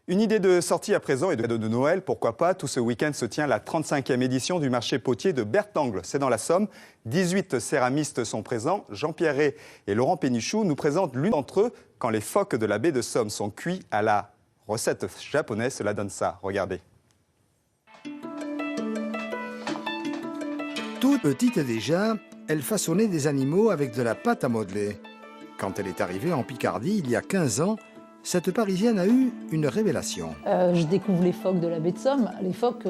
Une idée de sortie à présent et de cadeau de Noël, pourquoi pas. Tout ce week-end se tient la 35e édition du marché potier de Bertangles. C'est dans la Somme. 18 céramistes sont présents. Jean-Pierre Rey et Laurent Pénichou nous présentent l'une d'entre eux. Quand les phoques de la baie de Somme sont cuits à la recette japonaise, cela donne ça. Regardez. Toute petite déjà, elle façonnait des animaux avec de la pâte à modeler. Quand elle est arrivée en Picardie il y a 15 ans, cette Parisienne a eu une révélation. Je découvre les phoques de la baie de Somme. Les phoques,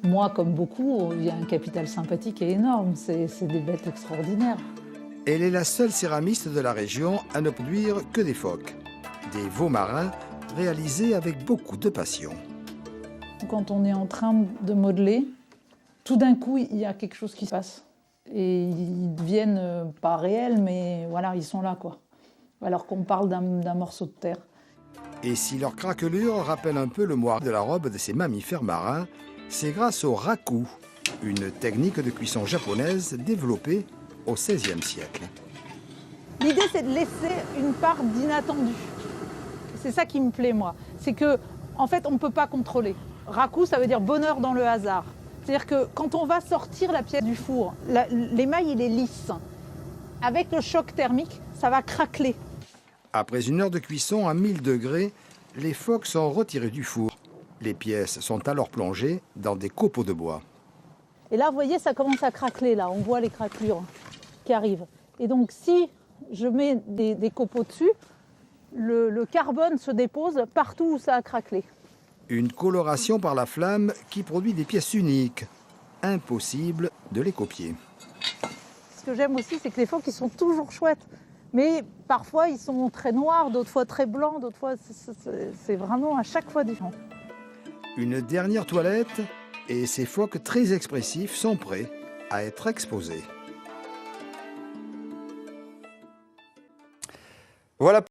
moi comme beaucoup, il y a un capital sympathique et énorme. C'est des bêtes extraordinaires. Elle est la seule céramiste de la région à ne produire que des phoques. Des veaux marins réalisés avec beaucoup de passion. Quand on est en train de modeler, tout d'un coup, il y a quelque chose qui se passe. Et ils deviennent pas réels, mais voilà, ils sont là, quoi. Alors qu'on parle d'un morceau de terre. Et si leur craquelure rappelle un peu le moire de la robe de ces mammifères marins, c'est grâce au raku, une technique de cuisson japonaise développée au XVIe siècle. L'idée, c'est de laisser une part d'inattendu. C'est ça qui me plaît, moi. C'est que, en fait, on ne peut pas contrôler. Raku, ça veut dire bonheur dans le hasard. C'est-à-dire que quand on va sortir la pièce du four, l'émail, il est lisse. Avec le choc thermique, ça va craqueler. Après une heure de cuisson à 1000 degrés, les phoques sont retirés du four. Les pièces sont alors plongées dans des copeaux de bois. Et là, vous voyez, ça commence à craqueler, là. On voit les craquelures qui arrivent. Et donc, si je mets des copeaux dessus, le carbone se dépose partout où ça a craquelé. Une coloration par la flamme qui produit des pièces uniques. Impossible de les copier. Ce que j'aime aussi, c'est que les phoques, ils sont toujours chouettes. Mais parfois, ils sont très noirs, d'autres fois très blancs, d'autres fois, c'est vraiment à chaque fois différent. Une dernière toilette et ces phoques très expressifs sont prêts à être exposés. Voilà.